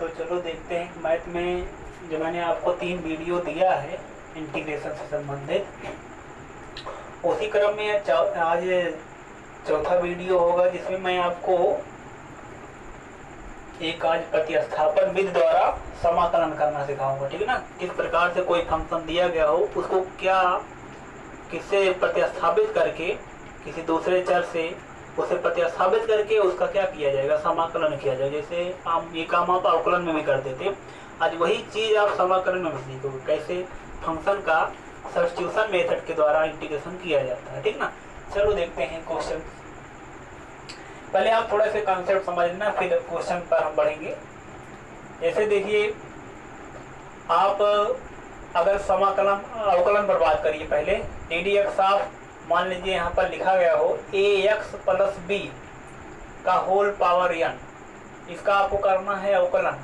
तो चलो देखते हैं मैथ में जो मैंने आपको 3 वीडियो दिया है इंटीग्रेशन से संबंधित, उसी क्रम में आज चौथा वीडियो होगा जिसमें मैं आपको एक आज प्रतिस्थापन विधि द्वारा समाकलन करना सिखाऊंगा। ठीक है ना, किस प्रकार से कोई फंक्शन दिया गया हो उसको किससे प्रतिस्थापित करके, किसी दूसरे चर से उसे प्रतिस्थापित करके उसका क्या किया जाएगा, समाकलन किया जाएगा। जैसे हम ये काम आप अवकलन में भी करते थे, आज वही चीज़ आप समाकलन में भी सीखोगे, कैसे फंक्शन का सब्स्टिट्यूशन मेथड के द्वारा इंटीग्रेशन किया जाता है। ठीक ना, चलो देखते हैं क्वेश्चन। पहले आप थोड़ा से कॉन्सेप्ट समझ लेना, फिर क्वेश्चन पर हम बढ़ेंगे। जैसे देखिए, आप अगर समाकलन अवकलन पर बात करिए, पहले डी डी एक्स आप मान लीजिए यहाँ पर लिखा गया हो ए एक्स प्लस बी का होल पावर n, इसका आपको करना है अवकलन।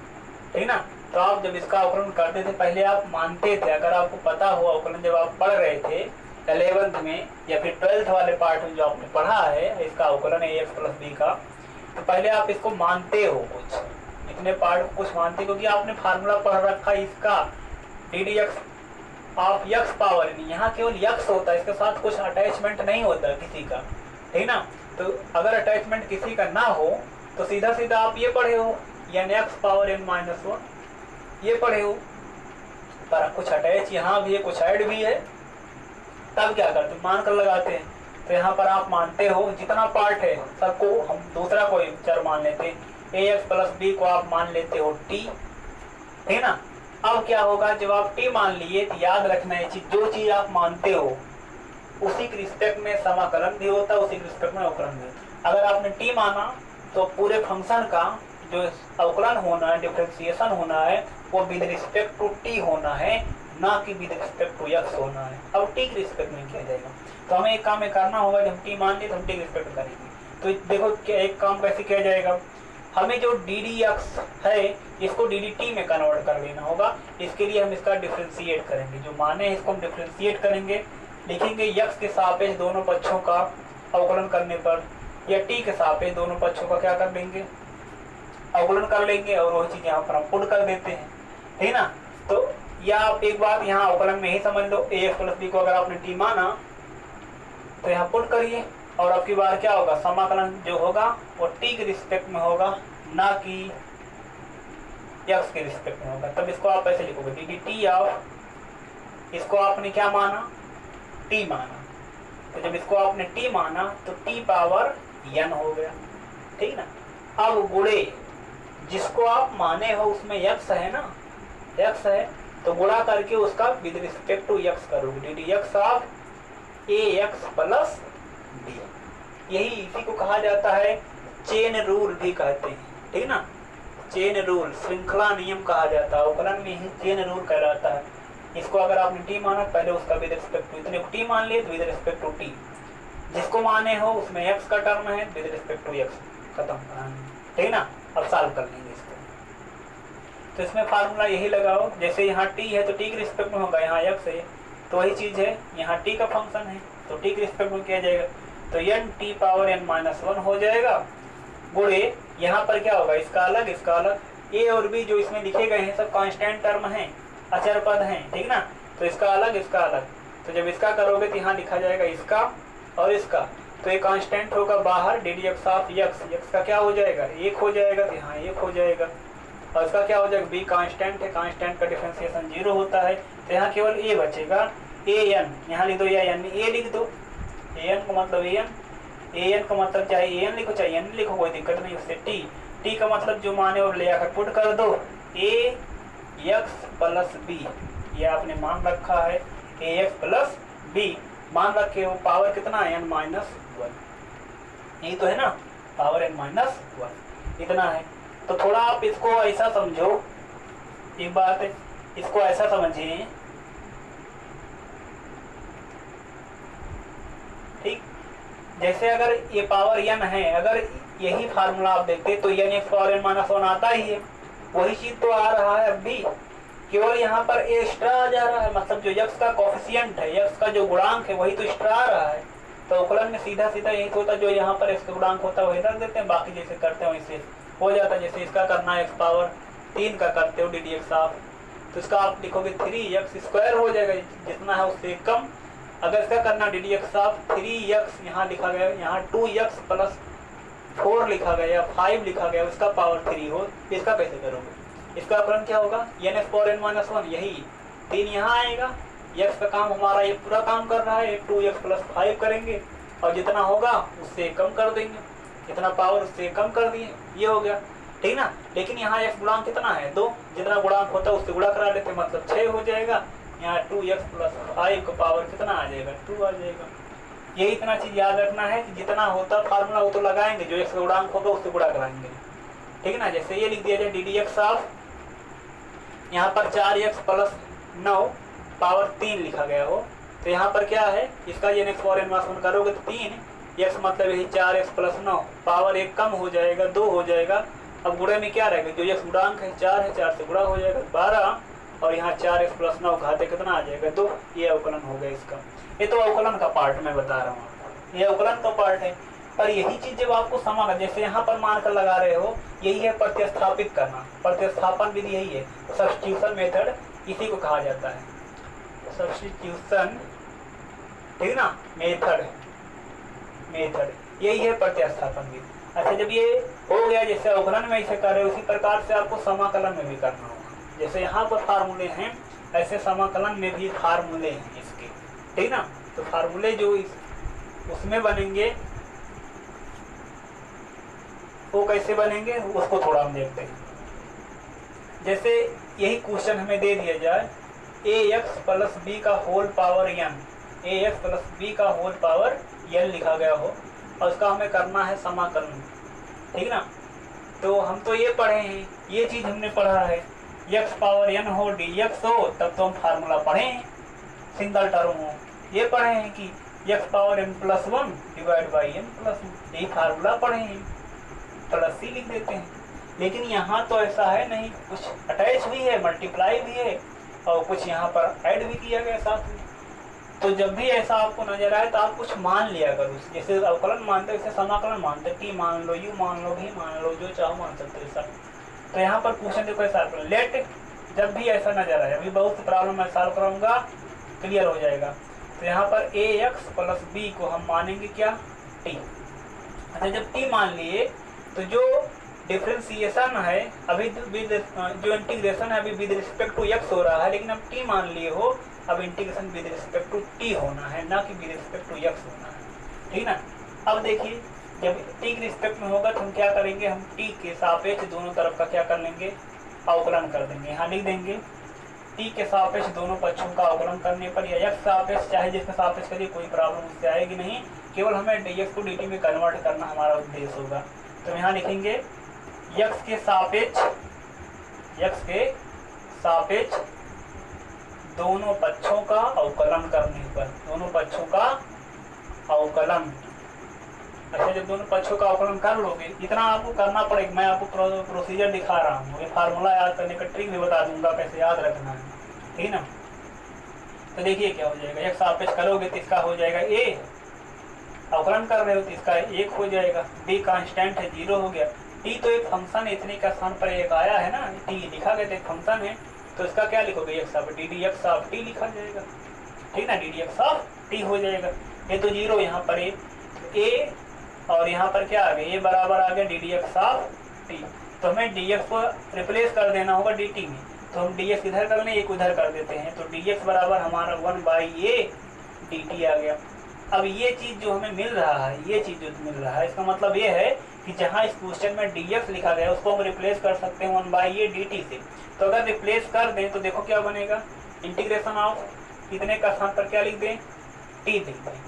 ठीक ना, तो आप जब इसका अवकलन करते थे पहले आप मानते थे, अगर आपको पता हो अवकलन जब आप पढ़ रहे थे 11th में या फिर 12th वाले पार्ट में जो आपने पढ़ा है इसका अवकलन ए एक्स प्लस बी का, तो पहले आप इसको मानते हो, कुछ इतने पार्ट को कुछ मानते हो, क्योंकि आपने फार्मूला पढ़ रखा है इसका D d x of x power नहीं, यहाँ केवल यक्स होता है, इसके साथ कुछ अटैचमेंट नहीं होता किसी का। ठीक ना, तो अगर अटैचमेंट किसी का ना हो तो सीधा सीधा आप ये पढ़े हो n x power n minus 1, ये पढ़े हो, पर कुछ अटैच यहाँ भी है, कुछ ऐड भी है, तब क्या करते, मान कर लगाते हैं। तो यहाँ पर आप मानते हो जितना पार्ट है सबको हम दूसरा कोई चर मान लेते हैं, ए एक्स प्लस बी को आप मान लेते हो टी। ठीक ना, अब क्या होगा, जब आप टी मान लिए तो याद रखना है चीज, जो चीज आप मानते हो उसी के रिस्पेक्ट में समाकलन भी होता है, उसी के रिस्पेक्ट में अवकलन भी। अगर आपने टी माना तो पूरे फंक्शन का जो अवकलन होना है, डिफरेंशिएशन होना है, वो विद रिस्पेक्ट टू टी होना है, ना कि विद रिस्पेक्ट टू यक्स होना है। अब टी के रिस्पेक्ट में किया जाएगा, तो हमें एक काम में करना होगा, जब टी मान लिए तो हम टी के रिस्पेक्ट करेंगे। तो देखो क्या एक काम कैसे किया जाएगा, हमें जो डी डी एक्स है इसको डी डी टी में कन्वर्ट कर लेना होगा। इसके लिए हम इसका डिफ्रेंशिएट करेंगे, जो माने इसको हम डिफ्रेंशिएट करेंगे, लिखेंगे यक्स के सापेक्ष दोनों पक्षों का अवकलन करने पर, या टी के सापेक्ष दोनों पक्षों का क्या कर लेंगे, अवकलन कर लेंगे, और वही चीज यहाँ पर हम पुट कर देते हैं। ठीक ना, तो या आप एक बात यहाँ अवकलन में ही समझ लो, ए एक्स प्लस बी को अगर आपने टी माना तो यहाँ पुट करिए, और आपकी बार क्या होगा, समाकलन जो होगा वो टी के रिस्पेक्ट में होगा, ना कि यक्स के रिस्पेक्ट में होगा। तब इसको आप ऐसे लिखोगे डी डी टी ऑफ, इसको आपने क्या माना, टी माना, तो जब इसको आपने टी माना तो टी पावर n हो गया। ठीक ना, अब गुणे जिसको आप माने हो उसमें यक्स है ना, यक्स है, तो गुणा करके उसका विद रिस्पेक्ट टू यक्स करोगे, d d x of a x plus b. यही इसी को कहा जाता है चेन रूल भी कहते हैं। ठीक ना, चेन रूल, श्रृंखला नियम कहा जाता है, अवकलन में ही चेन रूल कहलाता है। इसको अगर आपने टी माना पहले उसका विद रिस्पेक्ट टू, इतने को टी मान लिए तो विद रिस्पेक्ट टू टी, जिसको माने हो उसमें एक्स का टर्म है, विद रिस्पेक्ट टू एक्स खत्म कराना। ठीक ना, अब सॉल्व कर लेंगे इसको। तो इसमें फार्मूला यही लगाओ, जैसे यहाँ टी है तो टी के रिस्पेक्ट में होगा, यहाँ एक्स है तो वही चीज है, यहाँ टी का फंक्शन है तो टी के रिस्पेक्ट में किया जाएगा, तो n t power n minus 1 हो जाएगा। गुणे यहाँ पर क्या होगा, इसका अलग इसका अलग, ए और बी जो इसमें लिखे गए हैं सब कांस्टेंट टर्म हैं, अचर पद हैं। ठीक ना, तो इसका अलग इसका अलग, तो जब इसका करोगे तो यहाँ लिखा जाएगा इसका और इसका, तो ये कांस्टेंट होगा बाहर, D d x of x, x का क्या हो जाएगा, एक हो जाएगा, तो यहाँ एक हो जाएगा, और इसका क्या हो जाएगा, बी कांस्टेंट है, कांस्टेंट का डिफरेंशिएशन 0 होता है, तो यहाँ केवल ए बचेगा, ए एन यहाँ लिख दो, या एन ए लिख दो, ए एन का मतलब ए एन का मतलब चाहे ए एन लिखो चाहे एन लिखो, कोई दिक्कत नहीं उससे। टी टी का मतलब जो माने और ले आकर पुट कर दो, ए एक्स प्लस बी, ये आपने मान रखा है ए एक्स प्लस बी, मान रखे हो, पावर कितना है n माइनस 1, यही तो है ना, पावर n माइनस 1 इतना है। तो थोड़ा आप इसको ऐसा समझो, एक बात है, इसको ऐसा समझिए, ठीक, जैसे अगर ये पावर n है, अगर यही फार्मूला आप देखते तो n x power n minus 1 आता ही है, वही चीज तो आ रहा है अभी, केवल यहाँ पर ए एक्स्ट्रा आ जा रहा है, मतलब जो यक्स का कोफिशिएंट है, यक्स का जो गुणांक है वही तो एक्स्ट्रा आ रहा है। तो अवकलन में सीधा सीधा यही तो होता है, जो यहाँ पर एक्स का गुणांक होता है वही रख देते हैं, बाकी जैसे करते हैं वैसे हो जाता है। जैसे इसका करना है एक्स पावर 3 का करते हो डी डी एक्स ऑफ, तो इसका आप लिखोगे 3x² हो जाएगा, जितना है उससे कम। अगर इसका करना D d x of 3x, यहाँ लिखा गया, यहाँ 2x + 4 लिखा गया या 5 लिखा गया, उसका पावर 3 हो, इसका कैसे करोगे? इसका अवकलन क्या होगा? n(x)(n-1), यही 3 यहाँ आएगा, x का काम हमारा ये पूरा काम कर रहा है, 2x + 5 करेंगे और जितना होगा उससे कम कर देंगे, जितना पावर उससे कम कर दिए, ये हो गया, ठीक ना। लेकिन यहाँ x गुणांक कितना है? 2, जितना गुणांक होता है उससे गुणा करा लेते हैं, मतलब 6 हो जाएगा। यहाँ 2x + 5 का पावर कितना आ जाएगा? 2 आ जाएगा। यही इतना चीज याद रखना है कि जितना होता फार्मूला वो तो लगाएंगे, जो x का गुणांक होगा उससे गुणा कराएंगे, ठीक ना। जैसे ये लिख दिया जाए डी डी एक्स ऑफ, यहाँ पर 4x + 9 पावर 3 लिखा गया हो, तो यहाँ पर क्या है, इसका n(x)(n-1) करोगे तो 3x मतलब यही 4x + 9 पावर 1 कम हो जाएगा, 2 हो जाएगा। अब गुणे में क्या रहेगा? जो x गुणांक है 4 है, 4 से गुणा हो जाएगा 12, और यहाँ 4x + 9 घाते कितना आ जाएगा? 2। ये अवकलन हो गया इसका। ये तो अवकलन का पार्ट मैं बता रहा हूँ आपको, ये अवकलन का पार्ट है। पर यही चीज जब आपको समाकलन, जैसे यहाँ पर मान कर लगा रहे हो, यही है प्रतिस्थापित करना, प्रतिस्थापन विधि यही है, सब्स्टिट्यूशन मेथड इसी को कहा जाता है, सब्स्टिट्यूशन, ठीक ना, मेथड यही है प्रतिस्थापन विधि। अच्छा, जब ये हो गया, जैसे अवकलन में इसे कर रहे हो, उसी प्रकार से आपको समाकलन में भी करना होगा। जैसे यहाँ पर फार्मूले हैं, ऐसे समाकलन में भी फार्मूले हैं इसके, ठीक ना। तो फार्मूले जो उसमें बनेंगे वो कैसे बनेंगे, उसको थोड़ा हम देखते हैं। जैसे यही क्वेश्चन हमें दे दिया जाए, ax + b का whole power n, ax + b का होल पावर n लिखा गया हो, और उसका हमें करना है समाकलन, ठीक ना। तो हम तो ये पढ़े हैं, ये चीज हमने पढ़ा है, x पावर n हो dx हो, तब तो हम फार्मूला पढ़े हैं, सिंगल टर्म हो, ये पढ़े हैं कि x power n + 1 divide by n + 1, यही फार्मूला पढ़े हैं, प्लस c लिख देते हैं। लेकिन यहाँ तो ऐसा है नहीं, कुछ अटैच भी है, मल्टीप्लाई भी है, और कुछ यहाँ पर ऐड भी किया गया साथ में। तो जब भी ऐसा आपको नजर आए तो आप कुछ मान लिया करो, जैसे अवकलन मानते वैसे समाकलन मानते, t मान लो, u मान लो, v मान लो, जो चाहो मान सकते हो सब। तो यहाँ पर क्वेश्चन देखो ऐसा, लेट, जब भी ऐसा नजर आए, अभी बहुत प्रॉब्लम मैं सॉल्व कराऊंगा, क्लियर हो जाएगा। तो यहाँ पर ax + b को हम मानेंगे क्या? t। अच्छा, जब t मान लिए तो जो डिफ्रेंसिएशन है अभी जो इंटीग्रेशन है अभी विद रिस्पेक्ट टू x हो रहा है, लेकिन अब t मान लिए हो, अब integration with respect to t होना है, ना कि विद रिस्पेक्ट टू x होना है, ठीक ना। अब देखिए, जब t के रिस्पेक्ट में होगा तो हम क्या करेंगे, हम t के सापेक्ष दोनों तरफ का क्या कर लेंगे, अवकलन कर देंगे। यहाँ लिख देंगे t के सापेक्ष दोनों पक्षों का अवकलन करने पर, या x सापेक्ष, चाहे जिसका सापेक्ष करिए कोई प्रॉब्लम उससे आएगी नहीं, केवल हमें dx को dt में कन्वर्ट करना हमारा उद्देश्य होगा। तो यहाँ लिखेंगे x के सापेक्ष दोनों पक्षों का अवकलन करने पर, दोनों पक्षों का अवकलन। अच्छा, जब दोनों पक्षों का अवकलन कर लोगे, इतना आपको करना पड़ेगा, मैं आपको प्रोसीजर दिखा रहा हूँ, ये फार्मूला याद करने का ट्रिक भी बता दूंगा कैसे याद रखना है, ठीक ना। तो देखिए क्या हो जाएगा, x सापेक्ष करोगे तो इसका हो जाएगा a, अवकलन कर रहे हो तो इसका 1 हो जाएगा, b कांस्टेंट है 0 हो गया, t तो एक फंक्शन है, इतने का स्थान पर एक आया है ना, t लिखा गया तो एक फंक्शन है, तो इसका क्या लिखोगे, x of D d x of T लिखा जाएगा, ठीक ना, D d x of T हो जाएगा। ये तो 0 यहाँ पर a, और यहाँ पर क्या आ गया, a बराबर आ गया D d x of T. तो हमें dx को रिप्लेस कर देना होगा dt में, तो हम dx इधर कर लें, एक उधर कर देते हैं, तो dx बराबर हमारा 1/a dt आ गया। अब ये चीज जो हमें मिल रहा है, ये चीज जो मिल रहा है, इसका मतलब ये है कि जहाँ इस क्वेश्चन में dx लिखा गया उसको हम रिप्लेस कर सकते हैं 1/a dt से। तो अगर रिप्लेस कर दें तो देखो क्या बनेगा, इंटीग्रेशन ऑफ इतने का स्थान पर क्या लिख दें, t लिख दें,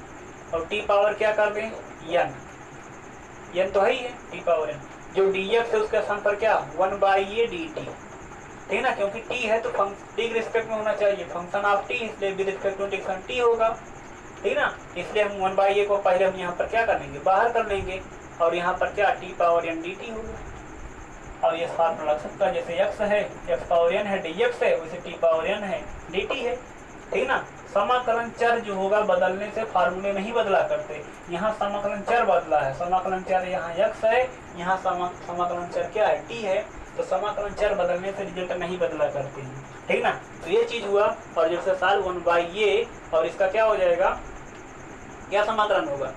और t पावर क्या कर दें, n तो है ही है, t पावर n, जो dx है उसके स्थान पर क्या 1/a dt, ठीक ना, क्योंकि t है तो t के रिस्पेक्ट में होना चाहिए, फंक्शन ऑफ t, इसलिए with respect to integration t होगा, ठीक ना। इसलिए हम 1/a को पहले हम यहाँ पर क्या कर लेंगे, बाहर कर लेंगे, और यहाँ पर क्या t पावर n dt होगा। और ये फार्मूला लग सकता है, जैसे x है, x पावर n है, dx है, वैसे t पावर n है, dt है, ठीक ना। समाकलन चर जो होगा बदलने से फार्मूले नहीं बदला करते, यहाँ समाकलन चर बदला है, समाकलन चर यहाँ x है, यहाँ समाकलन चर क्या है, t है, तो समाकलन चर बदलने से रिजल्ट नहीं बदला करते हैं, ठीक ना। तो ये चीज हुआ, और जब से साल 1 बाई ये, और इसका क्या हो जाएगा, क्या समाकलन होगा,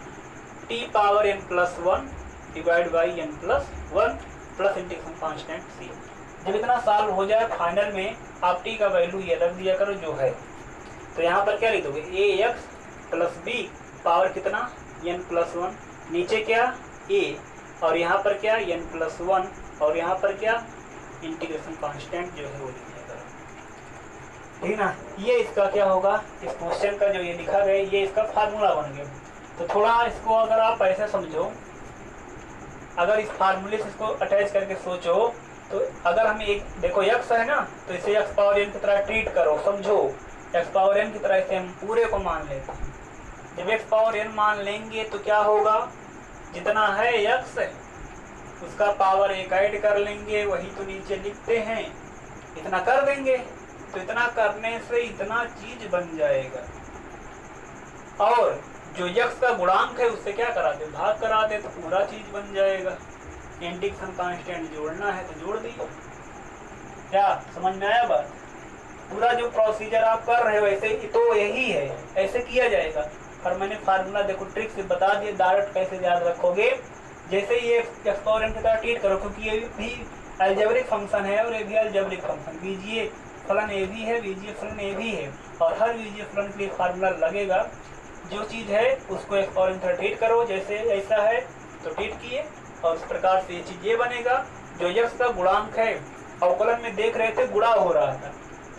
T power n plus 1 divide by n plus 1 plus integration constant c। जब इतना सॉल्व हो जाए फाइनल में आप t का वैल्यू ये रख दिया करो जो है। तो यहाँ पर क्या लिख दोगे, ए एक्स प्लस बी पावर कितना n प्लस 1, नीचे क्या a, और यहाँ पर क्या n प्लस 1, और यहाँ पर क्या इंटीग्रेशन कांस्टेंट जो है वो लिख दिया करो, ठीक ना। ये इसका क्या होगा, इस क्वेश्चन का जो ये लिखा गया ये इसका फार्मूला बन गया। तो थोड़ा इसको अगर आप ऐसे समझो, अगर इस फार्मूले से इसको अटैच करके सोचो, तो अगर हम एक देखो x है ना, तो इसे x पावर n की तरह ट्रीट करो, समझो x पावर n की तरह इसे हम पूरे को मान लेते हैं। जब x पावर n मान लेंगे तो क्या होगा, जितना है x उसका पावर एक ऐड कर लेंगे, वही तो नीचे लिखते हैं, इतना कर देंगे, तो इतना करने से इतना चीज बन जाएगा। और जो x का गुणांक है उससे क्या करा दे, भाग करा दे, तो पूरा चीज बन जाएगा। इंटीग्रेशन कांस्टेंट जोड़ना है तो जोड़ दिए। क्या समझ में आया बात? पूरा जो प्रोसीजर आप कर रहे हो ऐसे तो यही है, ऐसे किया जाएगा। पर मैंने फार्मूला देखो ट्रिक से बता दिया, डायरेक्ट कैसे याद रखोगे। जैसे ये एक्स पावर n की तरह ट्रीट करो, क्योंकि ये भी अलजेब्रिक फंक्शन है और ये भी अलजेब्रिक फंक्शन, बीजीए फलन ए भी है, बीजीए फलन ए भी है, और हर बीजीए फलन के लिए फार्मूला लगेगा। जो चीज़ है उसको एक्स पावर n की तरह ट्रीट करो, जैसे ऐसा है तो ट्रीट किए, और इस प्रकार से ये चीज़ ये बनेगा। जो यक्स का गुणांक है अवकलन में देख रहे थे गुणा हो रहा था,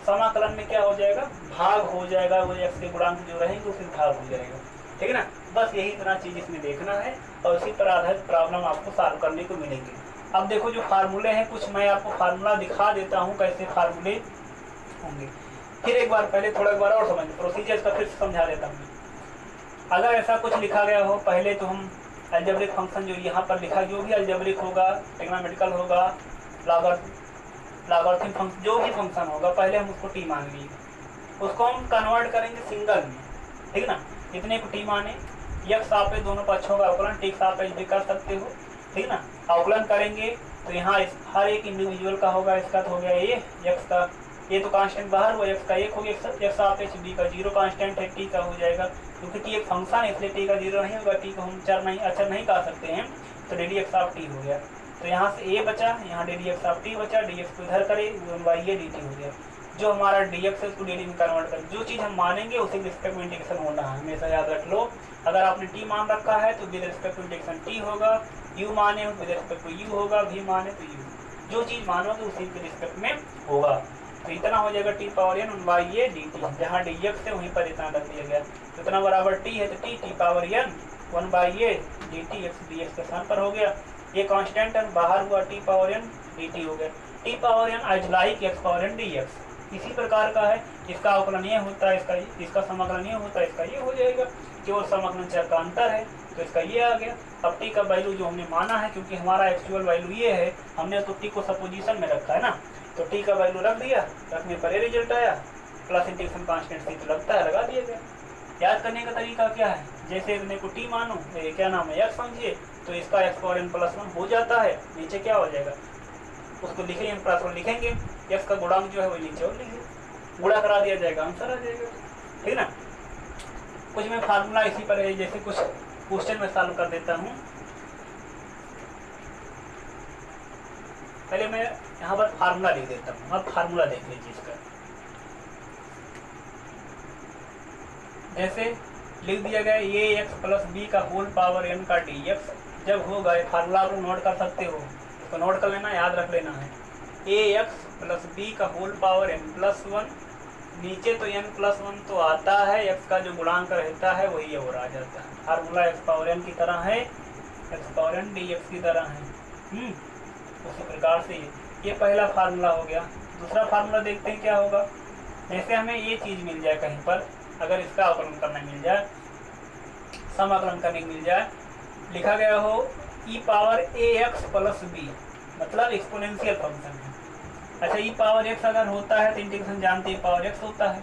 समाकलन में क्या हो जाएगा, भाग हो जाएगा। वो यक्स के गुणांक जो रहेंगे उससे भाग हो जाएगा, ठीक है ना। बस यही इतना चीज़ इसमें देखना है, और इसी पर आधारित प्रॉब्लम आपको सॉल्व करने को मिलेंगे। अब देखो जो फार्मूले हैं, कुछ मैं आपको फार्मूला दिखा देता हूँ कैसे फार्मूले होंगे। फिर एक बार पहले थोड़ा एक बार और समझ, प्रोसीजर का फिर समझा देता हूँ। अगर ऐसा कुछ लिखा गया हो, पहले तो हम अलजेब्रिक फंक्शन जो यहाँ पर लिखा, जो भी अलजेब्रिक होगा, ट्रिग्नोमेट्रिकल होगा, लॉगरिथम फंक्शन, जो भी फंक्शन होगा, पहले हम उसको टी मान लिए, उसको हम कन्वर्ट करेंगे सिंगल में, ठीक ना। इतने को टी माने, यक्स सापेक्ष दोनों पक्षों का अवकलन टी सापेक्ष भी कर सकते हो, ठीक ना। अवकलन करेंगे तो यहाँ हर एक इंडिविजुअल का होगा, इसका तो हो गया ये यक्स का, ये तो कांस्टेंट बाहर हुआ, एक्स का एक हो गया, एक्स सापेक्ष बी का 0 कांस्टेंट है, टी का हो जाएगा, क्योंकि टी एक फंक्शन है इसलिए टी का 0 नहीं होगा, टी को हम चर नहीं अचर नहीं कह सकते हैं, तो D d x of T हो गया। तो यहाँ से ए बचा, यहाँ D d x of T बचा, डी एक्स को इधर करे, वाई ये डी टी हो गया। जो हमारा डी एक्स है उसको डी डी में कन्वर्ट कर, जो चीज़ हम मानेंगे उसे रिस्पेक्ट में इंटीग्रेशन होना है, हमेशा याद रख लो। अगर आपने टी मान रखा है तो with respect to integration t होगा, यू माने विद रिस्पेक्ट टू यू होगा, वी माने तो यू, जो चीज़ मानोगे उसी के रिस्पेक्ट में होगा। तो इतना हो जाएगा टी पावर n बाई ये डी टी, जहाँ डी एक्स है वहीं पर इतना रख दिया गया, तो इतना बराबर टी है, तो टी पावर n 1 बाई ये D T x D x के स्थान पर हो गया। ये कांस्टेंट है बाहर हुआ, t power n d t हो गया। T power n as like x power n d x, इसी प्रकार का है, इसका अवकलन ये होता है, इसका समाकलन ये होता है, इसका ये हो जाएगा, केवल समाकलन चर का अंतर है, तो इसका ये आ गया। अब टी का वैल्यू जो हमने माना है, क्योंकि हमारा एक्चुअल वैल्यू ये है, हमने तो टी को सपोजिशन में रखा है ना, तो टी का वैल्यू रख दिया, रखने पर ये रिजल्ट आया, प्लस इंटीग्रेशन कांस्टेंट सी तो लगता है, लगा दिया गया। याद करने का तरीका क्या है, जैसे इतने को टी मानो, ये क्या नाम है एक्स समझिए, तो इसका एक्स पावर n प्लस 1 हो जाता है, नीचे क्या हो जाएगा, उसको लिखेंगे n प्लस 1 लिखेंगे, एक्स का गुणांक जो है वो नीचे और लिखे, गुणा करा दिया जाएगा, आंसर आ जाएगा, ठीक ना। कुछ मैं फार्मूला इसी पर है, जैसे कुछ क्वेश्चन में सॉल्व कर देता हूँ। पहले मैं यहाँ पर फार्मूला लिख देता हूँ, अब फार्मूला देख लीजिए इसका। जैसे लिख दिया गया ये एक्स प्लस बी का होल पावर n का डी एक्स, जब होगा, ये फार्मूला आप नोट कर सकते हो, इसको नोट कर लेना, याद रख लेना है। ए एक्स प्लस बी का होल पावर n प्लस 1, नीचे तो n प्लस 1 तो आता है, एक्स का जो गुणांक रहता है वही और आ जाता है। फार्मूला एक्स पावर n की तरह है, x power n d x की तरह है। उसी प्रकार से ये पहला फार्मूला हो गया। दूसरा फार्मूला देखते हैं क्या होगा। जैसे हमें ये चीज़ मिल जाए कहीं पर, अगर इसका अवकलन करना मिल जाए, समाकलन करने मिल जाए, लिखा गया हो ई पावर ए एक्स प्लस बी, मतलब एक्सपोनेंशियल फंक्शन है। अच्छा, ई पावर एक्स अगर होता है तो इंटीग्रेशन जानते हैं पावर एक्स होता है,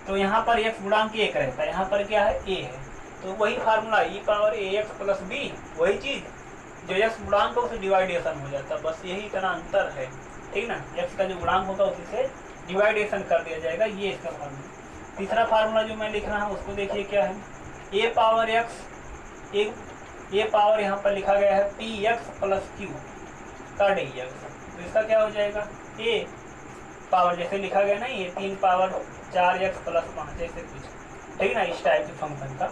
तो यहाँ पर एक्स गुणांक एक रहता है, यहाँ पर क्या है ए है, तो वही फार्मूला ई पावर ए एक्स प्लस बी, वही चीज़ जो x गुणांक है उसे डिवाइडेशन हो जाता है, बस यही इतना अंतर है, ठीक ना। x का जो गुणांक होगा उसी से डिवाइडेशन कर दिया जाएगा, ये इसका फार्मूला। तीसरा फार्मूला जो मैं लिख रहा हूँ उसको देखिए क्या है, a power x, A power यहाँ पर लिखा गया है px प्लस q का dx, तो इसका क्या हो जाएगा, a पावर जैसे लिखा गया ना, ये 3 पावर 4x प्लस 5 ऐसे कुछ, ठीक ना, इस टाइप के फंक्शन का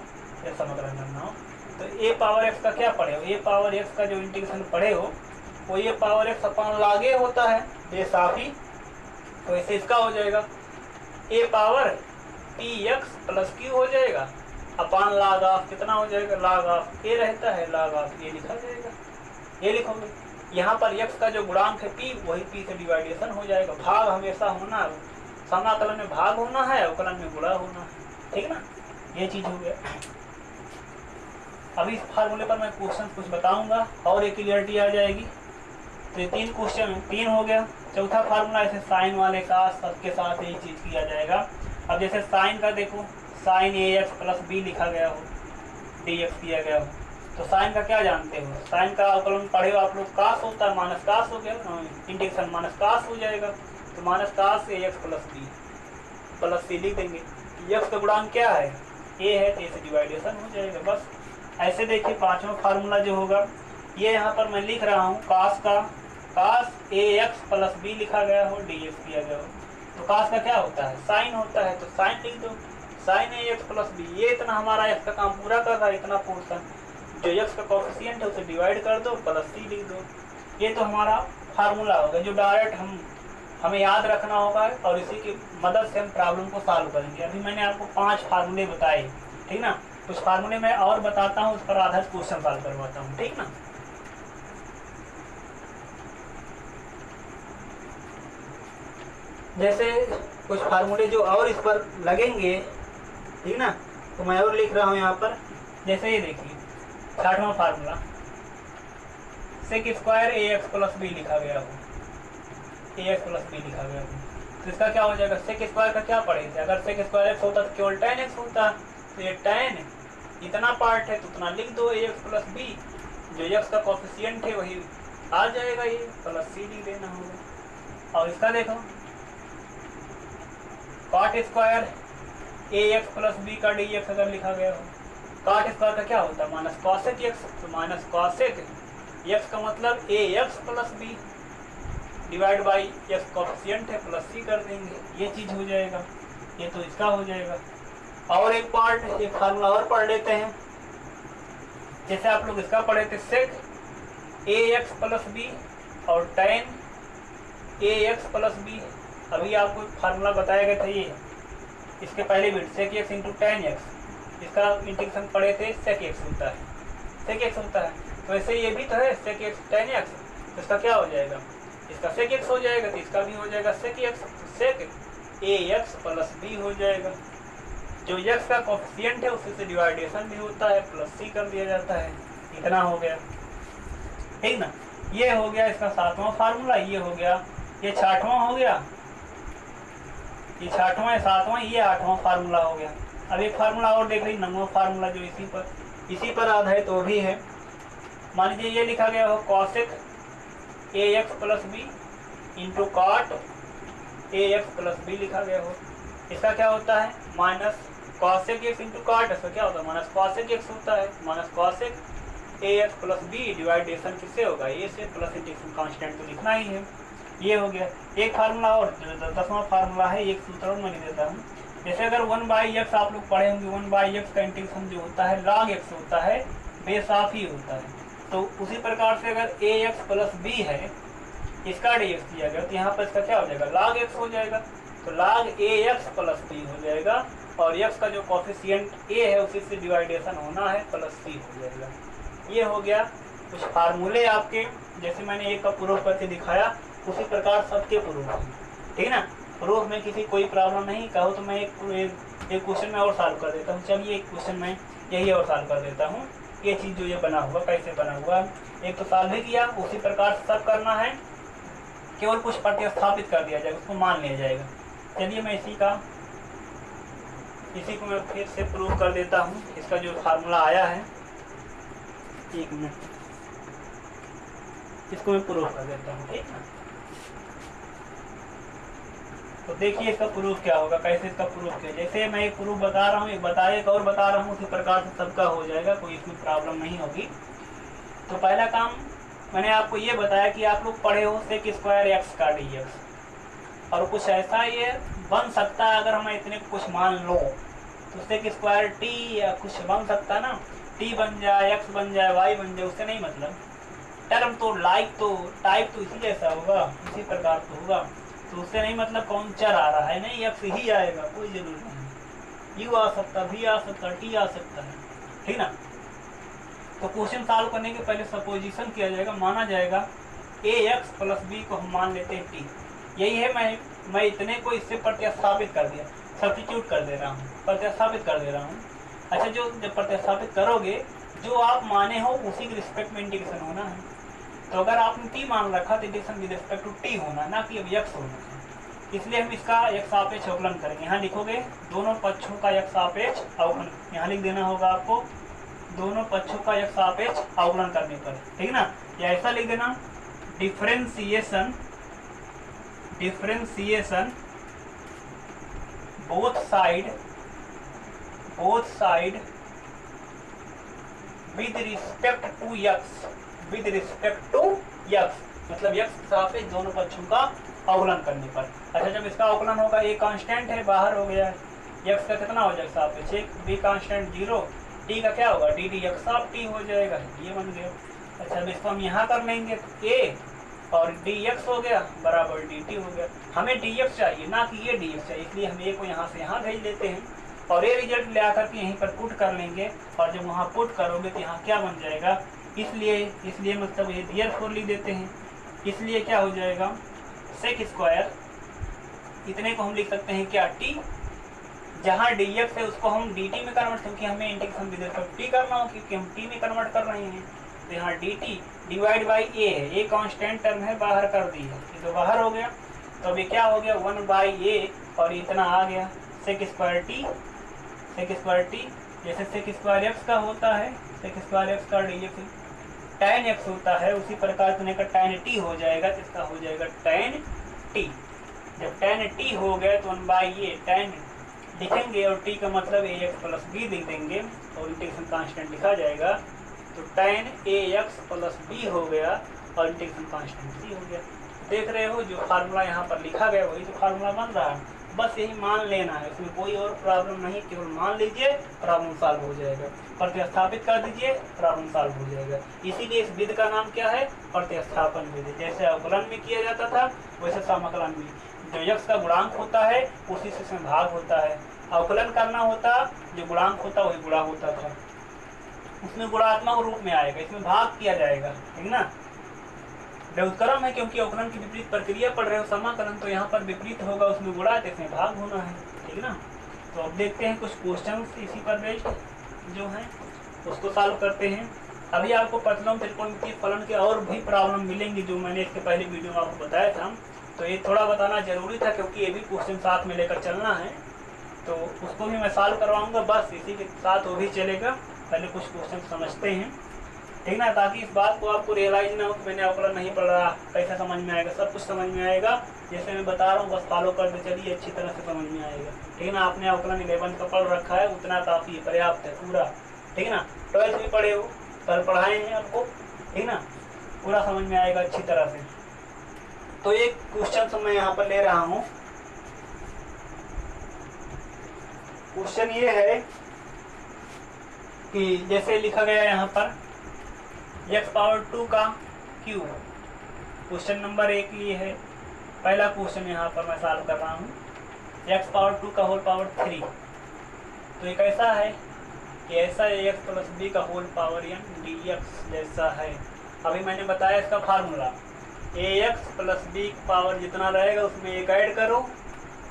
जब समाकलन करना हो तो a पावर x का क्या पढ़े हो, a पावर x का जो इंटीग्रेशन पढ़े हो वो a पावर x अपन लागे होता है बेसाफी, तो ऐसे इसका हो जाएगा a power px plus q हो जाएगा अपान लाग ऑफ कितना हो जाएगा, लाग ऑफ a रहता है, लाग ऑफ ये लिखा जाएगा, ये लिखोगे। यहाँ पर x का जो गुणांक है p, वही p से डिवाइडेशन हो जाएगा। भाग हमेशा होना है, समाकलन में भाग होना है, अवकलन में गुणा होना है, ठीक ना, ये चीज हो गया। अभी इस फार्मूले पर मैं क्वेश्चन कुछ बताऊंगा और एक क्लियरिटी आ जाएगी। तो ये 3 क्वेश्चन 3 हो गया। चौथा फार्मूला ऐसे साइन वाले का सबके साथ यही चीज किया जाएगा। अब जैसे साइन का देखो, साइन ax प्लस b लिखा गया हो, dx किया गया हो, तो साइन का क्या जानते हो, साइन का अवकलन पढ़े हो आप लोग, कास होता है, माइनस कास हो गया, इंटीग्रेशन माइनस कास हो जाएगा, तो minus cos ax plus b plus c लिख देंगे। x का गुणांक क्या है, a है, तो a से डिवाइडेशन हो जाएगा। बस ऐसे देखिए पांचवा फार्मूला जो होगा, ये यहाँ पर मैं लिख रहा हूँ कास का, कास ax प्लस b लिखा गया हो, dx किया गया हो, तो कास का क्या होता है, साइन होता है, तो साइन लिख दो, साइन ax प्लस b। ये इतना हमारा x का काम पूरा कर रहा है, इतना पोर्शन जो x का कोफिशिएंट है उसे डिवाइड कर दो, प्लस c लिख दो। ये तो हमारा फार्मूला होगा जो डायरेक्ट हमें याद रखना होगा और इसी की मदद से हम प्रॉब्लम को सॉल्व करेंगे। अभी मैंने आपको 5 फार्मूले बताए, ठीक ना, कुछ फार्मूले मैं और बताता हूँ, उस पर आधारित क्वेश्चन सॉल्व करवाता हूँ, ठीक ना। जैसे कुछ फार्मूले जो और इस पर लगेंगे, ठीक ना, तो मैं और लिख रहा हूँ यहाँ पर। जैसे ये देखिए 60वां formula, sec square ax plus b लिखा गया हो, ax प्लस b लिखा गया हो, तो इसका क्या हो जाएगा, सेक स्क्वायर का क्या पढ़े थे, अगर सेक स्क्वायर x होता तो केवल tan x होता, तो ये tan इतना पार्ट है तो उतना लिख दो ax प्लस b, जो x का कोफिशिएंट है वही आ जाएगा, ये प्लस c लिख देना होगा। और इसका देखो cot square ax plus b का dx अगर लिखा गया हो, कॉट स्क्वायर का क्या होता है, माइनस कॉसेक x, तो माइनस कॉसेक x का मतलब ax plus b divide by x coefficient है, प्लस c कर देंगे, ये चीज हो जाएगा, ये तो इसका हो जाएगा। और एक पार्ट, एक फार्मूला और पढ़ लेते हैं। जैसे आप लोग इसका पढ़े थे, सेक ax प्लस b और tan ax प्लस b। अभी आपको फार्मूला बताया गया था, ये इसके पहले भी सेक x इंटू tan x, इसका इंटीग्रेशन पढ़े थे, सेक x होता है, सेक x होता है, तो ऐसे ये भी तो है सेक x tan x, तो इसका क्या हो जाएगा, इसका सेक x हो जाएगा, तो इसका भी हो जाएगा सेक x, सेक ax प्लस b हो जाएगा। जो x का कोफिशिएंट है उसी से डिवाइडेशन भी होता है, प्लस c कर दिया जाता है, इतना हो गया, ठीक ना। ये हो गया इसका 7वां फार्मूला, ये हो गया, ये 6वां हो गया, ये 6वां है, 7वां, ये 8वां फार्मूला हो गया। अब एक फार्मूला और देख लीजिए, 9वां फार्मूला जो इसी पर आधारित तो भी है। मान लीजिए ये लिखा गया हो cosec ax plus b into cot ax plus b लिखा गया हो, इसका क्या होता है, minus cosec x into cot, इसका क्या होता है, माइनस कॉसेक x होता है, minus cosec ax plus b divideation किससे होगा, a से, प्लस इंटीग्रेशन कांस्टेंट तो लिखना ही है। ये हो गया एक फार्मूला और 10वां फार्मूला है, एक सूत्र और मैं लिख देता हूँ। जैसे अगर 1/x आप लोग पढ़े होंगे, 1/x का इंटीग्रेशन जो होता है log x होता है, बेसाफी होता है, तो उसी प्रकार से अगर ax प्लस b है, इसका dx दिया गया, तो यहाँ पर इसका क्या हो जाएगा, log x हो जाएगा, तो log ax प्लस b हो जाएगा, और x का जो कोफिशिएंट a है उसी से डिवाइडेशन होना है, प्लस c हो जाएगा। ये हो गया कुछ फार्मूले आपके, जैसे मैंने एक का प्रूफ करके दिखाया उसी प्रकार सबके प्रूफ हैं, ठीक ना। प्रूफ में किसी कोई प्रॉब्लम नहीं, कहो तो मैं एक क्वेश्चन में और सॉल्व कर देता हूँ। चलिए एक क्वेश्चन में यही और सॉल्व कर देता हूँ। ये चीज़ जो ये बना हुआ कैसे बना हुआ, एक तो सॉल्व ही किया, उसी प्रकार सब करना है, केवल कुछ प्रतिस्थापित कर दिया जाएगा, उसको मान लिया जाएगा। चलिए मैं इसी को मैं फिर से प्रूव कर देता हूँ। इसका जो फार्मूला आया है, एक मिनट, इसको मैं प्रूफ कर देता हूँ, ठीक है। तो देखिए इसका प्रूफ क्या होगा, कैसे इसका प्रूफ किया। जैसे मैं एक प्रूफ बता रहा हूँ, एक और बता रहा हूँ, उसी प्रकार से सबका हो जाएगा, कोई इसमें प्रॉब्लम नहीं होगी। तो पहला काम मैंने आपको ये बताया कि आप लोग पढ़े हो सेक स्क्वायर एक्स का dx, और कुछ ऐसा ये बन सकता है अगर हम इतने कुछ मान लो तो सेक स्क्वायर टी या कुछ बन सकता है ना, टी बन जाए, एक्स बन जाए, वाई बन जाए, उससे नहीं मतलब। टर्म तो टाइप तो इसी जैसा होगा, इसी प्रकार तो होगा, तो उससे नहीं मतलब कौन चर आ रहा है, नहीं एक्स ही आएगा, कोई जरूरी नहीं, यू आ सकता, भी आ सकता, टी आ सकता है, ठीक ना। तो क्वेश्चन सॉल्व करने के पहले सपोजिशन किया जाएगा, माना जाएगा ए एक्स प्लस बी को हम मान लेते हैं टी। यही है, मैं इतने को इससे प्रतिस्थापित कर दिया, सब्स्टिट्यूट कर दे रहा हूँ, प्रतिस्थापित कर दे रहा हूँ। अच्छा, जब प्रतिस्थापित करोगे जो आप माने हो उसी के रिस्पेक्ट में इंटीग्रेशन होना है। तो अगर आपने टी मान रखा तो integration with respect to t होना, ना कि अब एक्स होना है। इसलिए हम इसका एक सापेक्ष अवकलन करेंगे। यहाँ लिखोगे दोनों पक्षों का एक सापेक्ष अवकलन, यहाँ लिख देना होगा आपको दोनों पक्षों का एक सापेक्ष अवकलन करने पर, ठीक ना। या ऐसा लिख देना differentiation both side with respect to x, मतलब यक्स के सापेक्ष दोनों पक्षों का अवकलन करने पर। अच्छा, जब इसका अवकलन होगा, ए कांस्टेंट है, बाहर हो गया, यक्स का कितना हो जाएगा सापेक्ष 1, बी कांस्टेंट 0, टी का क्या होगा D d x of T हो जाएगा, ये बन गया। अच्छा, अब इसको हम यहाँ कर लेंगे, ए और डी एक्स हो गया बराबर डी टी हो गया। हमें डी एक्स चाहिए, ना कि ये डी एक्स चाहिए, इसलिए हम ए को यहाँ से यहाँ भेज देते हैं और ये रिजल्ट ले आकर के यहीं पर पुट कर लेंगे, और जब वहाँ पुट करोगे तो यहाँ क्या बन जाएगा, इसलिए मतलब ये देयरफॉर लिख देते हैं। इसलिए क्या हो जाएगा सेक स्क्वायर, इतने को हम लिख सकते हैं क्या टी, जहाँ डी एक्स है उसको हम डी टी में कन्वर्ट, क्योंकि हमें इंटीग्रेशन विद रिस्पेक्ट टी करना हो, क्योंकि हम टी में कन्वर्ट कर रहे हैं। तो यहाँ डी टी डिवाइड बाई ए है, ए कांस्टेंट टर्म है, बाहर कर दी है, ये तो बाहर हो गया। तो अभी क्या हो गया 1 बाई ए, और इतना आ गया सेक स्क्वायर टी, जैसे सेक स्क्वायर एक्स का होता है, सेक स्क्वायर एक्स का डी एक्स tan x होता है, उसी प्रकार से का tan t हो जाएगा, इसका हो जाएगा tan t। जब tan t हो गया तो 1 बाई ए tan लिखेंगे और t का मतलब ax प्लस b लिख देंगे और इंटीग्रेशन कांस्टेंट लिखा जाएगा। तो tan ax प्लस b हो गया और इंटीग्रेशन कांस्टेंट c हो गया। देख रहे हो जो फार्मूला यहाँ पर लिखा गया वही तो फार्मूला बन रहा है, बस यही मान लेना है, इसमें कोई और प्रॉब्लम नहीं, केवल मान लीजिए प्रॉब्लम सॉल्व हो जाएगा। प्रतिस्थापित कर दीजिए, प्रॉब्लम सॉल्व हो जाएगा। इसीलिए इस विधि का नाम क्या है, प्रतिस्थापन विधि। जैसे अवकलन में किया जाता था वैसे समाकलन में जो यक्स का गुणांक होता है उसी से इसमें भाग होता है। अवकलन करना होता जो गुणांक होता वही गुणा होता था, उसमें गुणात्मक रूप में आएगा, इसमें भाग किया जाएगा, ठीक ना। व्युत्क्रम है क्योंकि अवकलन की विपरीत प्रक्रिया पढ़ रहे हो, समाकलन तो यहाँ पर विपरीत होगा, उसमें गुणा तो इसमें भाग होना है, ठीक ना। तो अब देखते हैं कुछ क्वेश्चंस इसी पर बेस्ड जो हैं उसको सॉल्व करते हैं। अभी आपको प्रतिलोम त्रिकोणमितीय फलन के और भी प्रॉब्लम मिलेंगी जो मैंने इसके पहले वीडियो में आपको बताया था, तो ये थोड़ा बताना जरूरी था क्योंकि ये भी क्वेश्चन साथ में लेकर चलना है, तो उसको भी मैं सॉल्व करवाऊँगा, बस इसी के साथ वो भी चलेगा। पहले कुछ क्वेश्चन समझते हैं, ठीक ना, ताकि इस बात को आपको रियलाइज ना हो कि मैंने अवकलन नहीं पढ़ रहा, कैसा समझ में आएगा, सब कुछ समझ में आएगा। जैसे मैं बता रहा हूँ बस फॉलो करते चलिए, अच्छी तरह से समझ में आएगा, ठीक ना। आपने अवकलन 11 का पढ़ रखा है, उतना काफ़ी पर्याप्त है पूरा, ठीक ना। 12th भी पढ़े हो, कल पढ़ाए हैं आपको, ठीक ना, पूरा समझ में आएगा अच्छी तरह से। तो एक क्वेश्चन मैं यहाँ पर ले रहा हूँ, क्वेश्चन ये है कि जैसे लिखा गया यहाँ पर x पावर 2 का क्यूब, क्वेश्चन नंबर 1 ये है। पहला क्वेश्चन यहाँ पर मैं सॉल्व कर रहा हूँ, x पावर 2 का होल पावर 3। तो ये कैसा है कि ऐसा x प्लस बी का होल पावर n dx जैसा है। अभी मैंने बताया इसका formula, ax plus b power जितना रहेगा उसमें एक ऐड करो,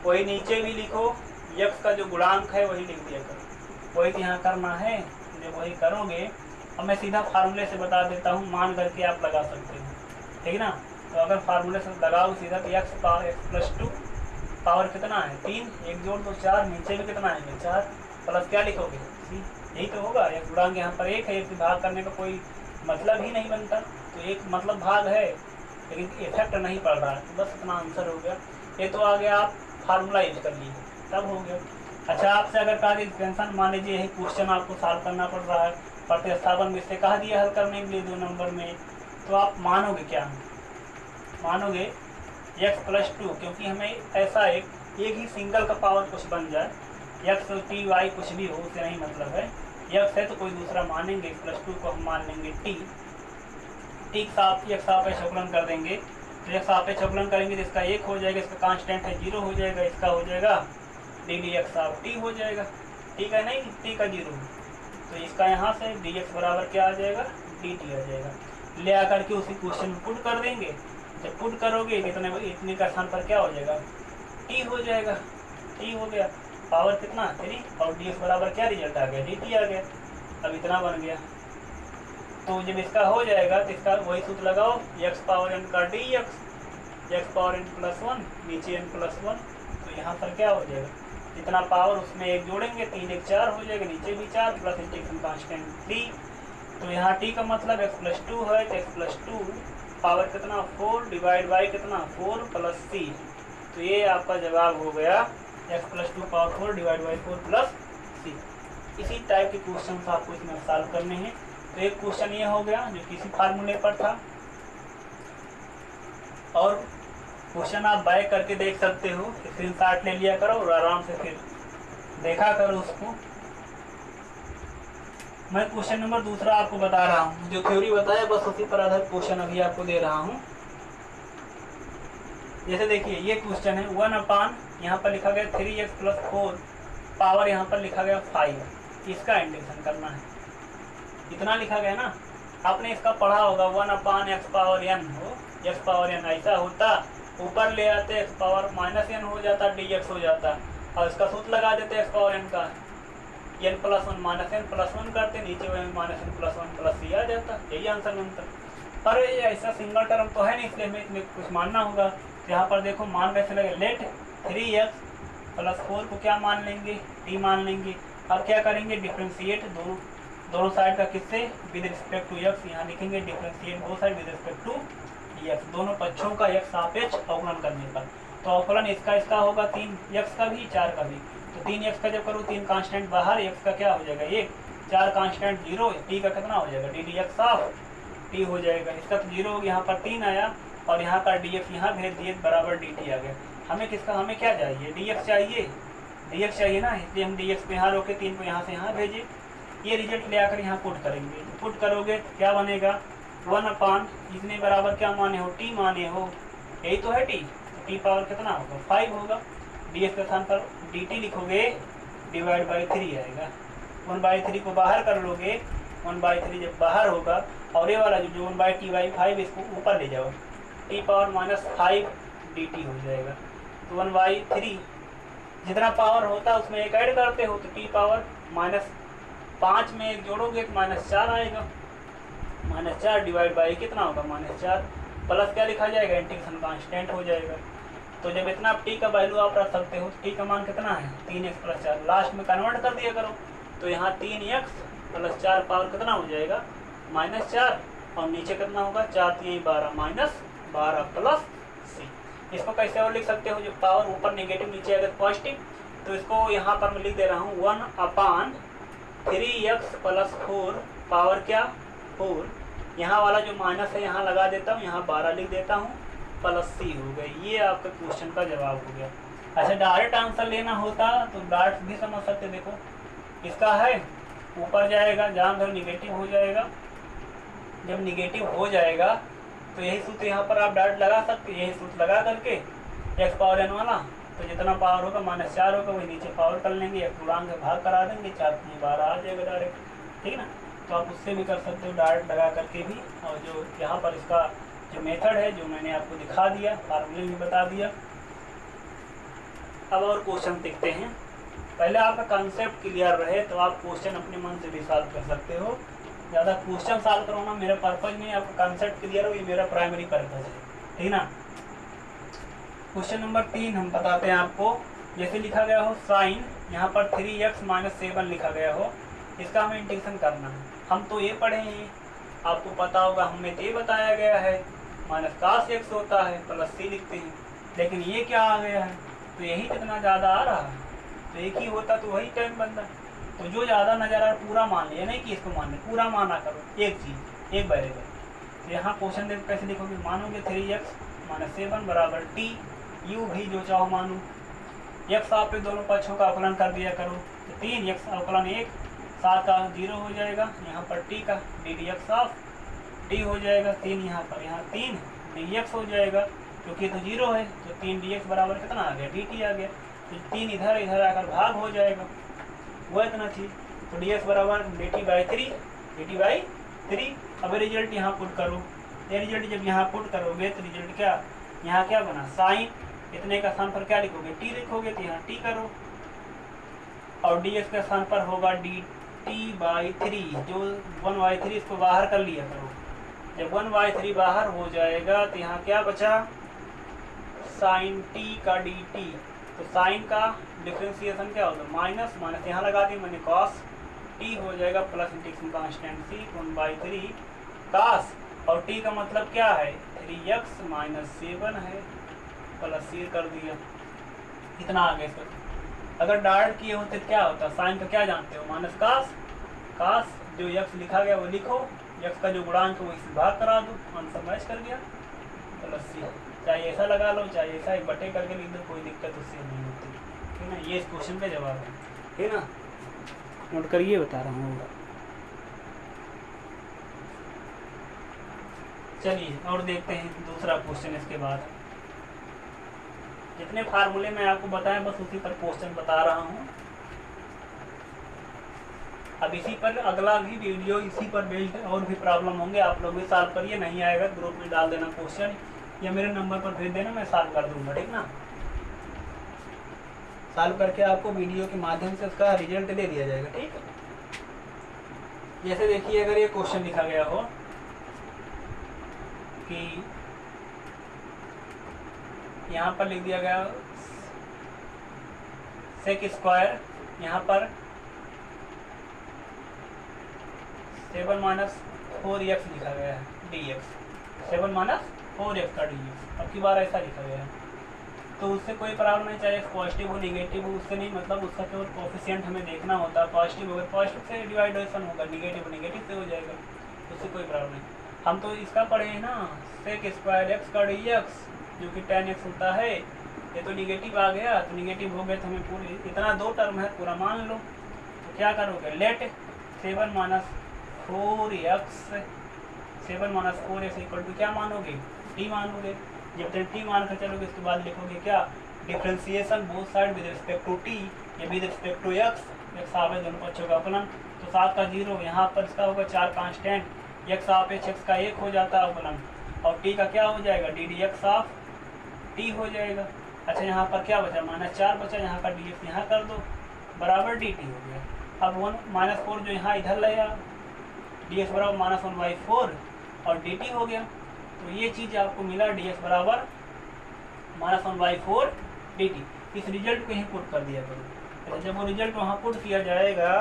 वही नीचे भी लिखो, x का जो गुणांक है वही लिख दिया करो, वही यहाँ करना है। जब वही करोगे, अब मैं सीधा फार्मूले से बता देता हूँ, मान करके आप लगा सकते हो, ठीक ना। तो अगर फार्मूले से लगाओ सीधा तो x प्लस 2 पावर कितना है 3, 1 जोड़ दो 4, नीचे भी कितना है 4, प्लस क्या लिखोगे c, यही तो होगा। एक गुणांक यहाँ पर 1 है, एक से भाग करने का कोई मतलब ही नहीं बनता, तो तो एक मतलब भाग है लेकिन इफेक्ट नहीं पड़ रहा है, तो बस इतना आंसर हो गया। ये तो आगे आप फार्मूला यूज कर लीजिए, तब हो गया। अच्छा, आपसे अगर कहा कि टेंशन मान लीजिए यही क्वेश्चन आपको सॉल्व करना पड़ रहा है, प्रतिस्थापन में से कहा दिया हल करने के लिए 2 नंबर में, तो आप मानोगे क्या? मानोगे x+2, क्योंकि हमें ऐसा एक ही सिंगल का पावर कुछ बन जाए, x t y कुछ भी हो उससे नहीं मतलब है, x है तो कोई दूसरा मानेंगे, +2 को हम मान लेंगे t के साथ एक सापेक्ष अवकलन कर देंगे, तो एक सापेक्ष अवकलन करेंगे तो इसका 1 हो जाएगा, इसका कांस्टेंट है 0 हो जाएगा, इसका हो जाएगा ddx हो जाएगा, ठीक है नहीं, t का 0, तो इसका यहाँ से dx बराबर क्या आ जाएगा, dt आ जाएगा। ले आकर के उसी क्वेश्चन में पुट कर देंगे, जब पुट करोगे इतने का स्थान पर क्या हो जाएगा, t हो जाएगा, t हो गया, पावर कितना 3, और dx बराबर क्या रिजल्ट आ गया, dt आ गया। अब इतना बन गया, तो जब इसका हो जाएगा तो इसका वही सूत्र लगाओ, x पावर n का dx, x पावर n+1, नीचे n+1, तो यहाँ पर क्या हो जाएगा, जितना पावर उसमें एक जोड़ेंगे 3 1 4 हो जाएगा, नीचे भी 4 प्लस इंटीग्रेशन कांस्टेंट 3, तो यहाँ t का मतलब x+2 है, तो x+2 पावर कितना 4 डिवाइड बाई कितना 4 प्लस c, तो ये आपका जवाब हो गया x+2 power 4 divide by 4 plus c। इसी टाइप के क्वेश्चन आपको इसमें सॉल्व करने हैं। तो एक क्वेश्चन ये हो गया जो किसी फार्मूले पर था, और क्वेश्चन आप बाय करके देख सकते हो, स्क्रीनशॉट ले लिया करो और आराम से फिर देखा करो उसको। मैं क्वेश्चन नंबर दूसरा आपको बता रहा हूँ, जो थ्योरी बताया बस उसी पर आधारित क्वेश्चन अभी आपको दे रहा हूँ। जैसे देखिए ये क्वेश्चन है 1/, यहाँ पर लिखा गया 3x+4 पावर यहाँ पर लिखा गया 5, इसका इंटीग्रेशन करना है, इतना लिखा गया ना, आपने इसका पढ़ा होगा 1/x पावर n हो, x पावर n ऐसा होता, ऊपर ले आते x पावर -n हो जाता, dx हो जाता, और इसका सूत्र लगा देते x पावर n का, n+1 -n+1 करते, नीचे वही -n+1 + c आ जाता, यही आंसर बनता। पर ये ऐसा सिंगल टर्म तो है नहीं, इसलिए हमें इसमें कुछ मानना होगा। यहाँ पर देखो मान कैसे लगे, लेट 3x+4 को क्या मान लेंगे, t मान लेंगे। अब क्या करेंगे, डिफ्रेंशिएट दोनों साइड का किससे, विद रिस्पेक्ट टू x, यहाँ लिखेंगे differentiate both side with respect to x, दोनों पक्षों का एक सापेक्ष अवकलन करने पर। तो अवकलन इसका होगा 3x का भी 4 का भी, तो 3x का जब करूँ 3 कांस्टेंट बाहर, x का क्या हो जाएगा 1, 4 कांस्टेंट 0, t का कितना हो जाएगा ddx ऑफ t हो जाएगा, इसका तो 0 हो गया, यहाँ पर 3 आया, और यहाँ का dx यहाँ भेज दिए बराबर dt आ गया। हमें क्या चाहिए, dx चाहिए ना, इसलिए हम dx को यहाँ रोके, 3 को यहाँ से यहाँ भेजे, ये रिजल्ट ले आकर यहाँ पुट करेंगे। पुट करोगे क्या बनेगा, 1/, इतने बराबर क्या माने हो, t माने हो, यही तो है t, तो t पावर कितना होगा 5 होगा, dx के स्थान पर dt लिखोगे डिवाइड बाई 3 आएगा, 1/3 को बाहर कर लोगे, 1/3 जब बाहर होगा, और ये वाला जो 1/t/5 इसको ऊपर ले जाओ, t पावर -5 dt हो जाएगा, तो 1/3 जितना पावर होता है उसमें एक ऐड करते हो, तो t पावर -5 में एक जोड़ोगे तो -4 आएगा, -4 डिवाइड बाई कितना होगा -4, प्लस क्या लिखा जाएगा, इंटीग्रेशन कांस्टेंट हो जाएगा। तो जब इतना t का वैल्यू आप रख सकते हो, t का मान कितना है 3x+4, लास्ट में कन्वर्ट कर दिया करो, तो यहाँ 3x+4 पावर कितना हो जाएगा -4, और नीचे कितना होगा 4 3 12 -12 प्लस c। इसको कैसे और लिख सकते हो, जो पावर ऊपर नेगेटिव नीचे अगर पॉजिटिव, तो इसको यहाँ पर मैं लिख दे रहा हूँ 1/3x+4 पावर क्या 4, यहाँ वाला जो माइनस है यहाँ लगा देता हूँ, यहाँ 12 लिख देता हूँ, प्लस c हो गई। ये आपके क्वेश्चन का जवाब हो गया। अच्छा, डायरेक्ट आंसर लेना होता तो डायरेक्ट भी समझ सकते, देखो इसका है ऊपर जाएगा, जहाँ धर निगेटिव हो जाएगा, जब निगेटिव हो जाएगा तो यही सूत्र यहाँ पर आप डायरेक्ट लगा सकते, यही सूत्र लगा करके x पावर n वाला, तो जितना पावर होगा -4 होगा, वही नीचे पावर कर लेंगे, एक पूर्णांक भाग करा देंगे, 4 3 12 आ जाएगा डायरेक्ट, ठीक है ना। तो आप उससे भी कर सकते हो डायरेक्ट लगा करके भी, और जो यहाँ पर इसका जो मेथड है जो मैंने आपको दिखा दिया, फार्मूले भी बता दिया। अब और क्वेश्चन देखते हैं। पहले आपका कॉन्सेप्ट क्लियर रहे तो आप क्वेश्चन अपने मन से भी सॉल्व कर सकते हो। ज़्यादा क्वेश्चन सॉल्व करवाना मेरा पर्पज नहीं, आपका कॉन्सेप्ट क्लियर हो, ये मेरा प्राइमरी पर्पज है, ठीक ना। क्वेश्चन नंबर 3 हम बताते हैं आपको। जैसे लिखा गया हो साइन, यहाँ पर 3x - 7 लिखा गया हो, इसका हमें इंटीग्रेशन करना है। हम तो ये पढ़े हैं आपको पता होगा हमें ये बताया गया है माइनस cos x होता है प्लस c लिखते हैं, लेकिन ये क्या आ गया है, तो यही कितना ज़्यादा आ रहा है, तो एक ही होता तो वही टाइम बनता। तो जो ज़्यादा नज़र आ रहा पूरा मान लिया, नहीं कि इसको मान लिया, पूरा माना करो एक चीज़, एक वेरिएबल। तो यहाँ क्वेश्चन देख कैसे लिखोगे, मानोगे 3x माइनस 7 बराबर t, यू भी जो चाहो मानो, x आप पे दोनों पक्षों का अवकलन कर दिया करो, तो 3x अवकलन 1, 7 का 0 हो जाएगा, यहाँ पर t का ddx ऑफ t हो जाएगा, 3 यहाँ पर, यहाँ 3 dx हो जाएगा, क्योंकि तो 0 है, तो 3 dx बराबर कितना आ गया, dt आ गया, तो 3 इधर इधर आकर भाग हो जाएगा, वो इतना चीज़, तो dx बराबर dt/3। अब रिजल्ट यहाँ पुट करो, ये रिजल्ट जब यहाँ पुट करोगे तो रिजल्ट क्या, यहाँ क्या बना, साइन इतने का स्थान पर क्या लिखोगे, t लिखोगे, तो यहाँ t करो, और dx के स्थान पर होगा dt/3, जो 1/3 इसको बाहर कर लिया करो। जब 1/3 बाहर हो जाएगा तो यहाँ क्या बचा, साइन t का dt, तो साइन का डिफ्रेंसिएशन क्या होगा, माइनस माइनस यहाँ लगा दी मैंने, cos t हो जाएगा plus integration constant c 1/3 cos, और t का मतलब क्या है, 3x माइनस 7 है, प्लस c कर दिया, इतना आगे इसका। अगर डायरेक्ट किए होते क्या होता, साइन का क्या जानते हो, माइनस cos, जो x लिखा गया वो लिखो, x का जो गुणांक वो इससे भाग करा दो, आंसर मैच कर गया, प्लस c, चाहे ऐसा लगा लो चाहे ऐसा, एक बटे करके लिख दो, कोई दिक्कत उससे नहीं होती, ठीक है ना। ये इस क्वेश्चन का जवाब है, ठीक है ना, नोट करिए, बता रहा हूँ। चलिए और देखते हैं दूसरा क्वेश्चन इसके बाद। जितने फार्मूले मैं आपको बताया बस उसी पर क्वेश्चन बता रहा हूँ। अब इसी पर अगला भी वीडियो इसी पर बेस्ड और भी प्रॉब्लम होंगे, आप लोग भी सॉल्व करिए, नहीं आएगा ग्रुप में डाल देना क्वेश्चन, या मेरे नंबर पर भेज देना, मैं सॉल्व कर दूंगा, ठीक ना। सॉल्व करके आपको वीडियो के माध्यम से उसका रिजल्ट दे दिया जाएगा, ठीक है। जैसे देखिए अगर ये क्वेश्चन लिखा गया हो कि यहाँ पर लिख दिया गया सेक स्क्वायर, यहाँ पर 7 माइनस 4x लिखा गया है dx, 7 माइनस 4x का dx, अब की बार ऐसा लिखा गया है, तो उससे कोई प्रॉब्लम नहीं, चाहे पॉजिटिव हो निगेटिव हो, उससे नहीं मतलब, उसका केवल कोफिशिएंट हमें देखना होता है, पॉजिटिव होगा पॉजिटिव से डिवाइडेशन होगा, निगेटिव निगेटिव से हो जाएगा, उससे कोई प्रॉब्लम नहीं। हम तो इसका पढ़े हैं ना, सेक स्क्वायर x का dx जो कि tan x होता है, ये तो निगेटिव आ गया, तो निगेटिव हो गया, तो हमें पूरी इतना 2 टर्म है पूरा मान लो, तो क्या करोगे, late 7 minus 4x equal to क्या मानोगे, t मानोगे। जब तक t मान कर चलोगे इसके बाद लिखोगे क्या, differentiation both side with respect to t या विद रिस्पेक्ट टू x आवे दोनों पक्षों का अवकलन, तो 7 का 0, यहाँ पर इसका होगा 4 कांस्टेंट, x सापेक्ष x का 1 हो जाता है अवकलन, और t का क्या हो जाएगा, ddx ऑफ t हो जाएगा। अच्छा यहाँ पर क्या बचा, -4 बचा, यहाँ का dx यहाँ कर दो, बराबर dt हो गया। अब 1 -4 जो यहाँ इधर ले आओ, dx बराबर -1/4 और dt हो गया, तो ये चीज़ आपको मिला, dx बराबर -1/4 dt। इस रिजल्ट को यहीं पुट कर दिया करो। तो जब वो रिजल्ट वहाँ पुट किया जाएगा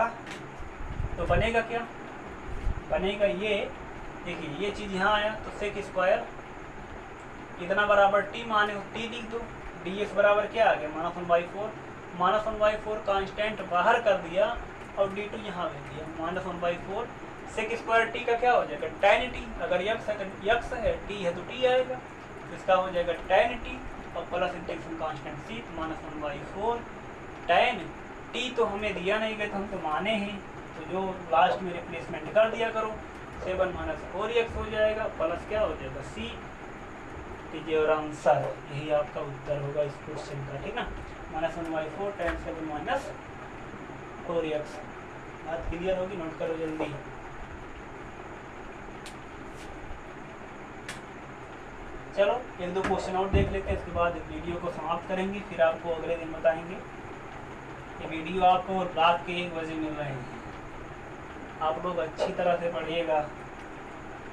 तो बनेगा क्या, बनेगा ये, देखिए ये चीज़ यहाँ आया, तो सेक स्क्वायर इतना बराबर t माने t लिख दो, dx बराबर क्या आ गया, -1/4 कांस्टेंट बाहर कर दिया और d2 यहाँ भेज दिया, -1/4 सेक स्क्वायर t का क्या हो जाएगा, tan t, अगर x है t है तो t आएगा, तो इसका हो जाएगा tan t और plus integration constant c, -1/4 tan t तो हमें दिया नहीं गया, तो हम तो माने हैं, तो जो लास्ट में रिप्लेसमेंट कर दिया करो, 7 माइनस 4x हो जाएगा, प्लस क्या हो जाएगा c, कीजिए और आंसर यही आपका उत्तर होगा इस क्वेश्चन का, ठीक ना। -1/4 tan 7 माइनस 4x, बात क्लियर होगी, नोट करो जल्दी। चलो 1-2 क्वेश्चन और देख लेते हैं, इसके बाद वीडियो को समाप्त करेंगे, फिर आपको अगले दिन बताएंगे। ये वीडियो आपको रात के 1 बजे मिल रहे हैं, आप लोग अच्छी तरह से पढ़िएगा,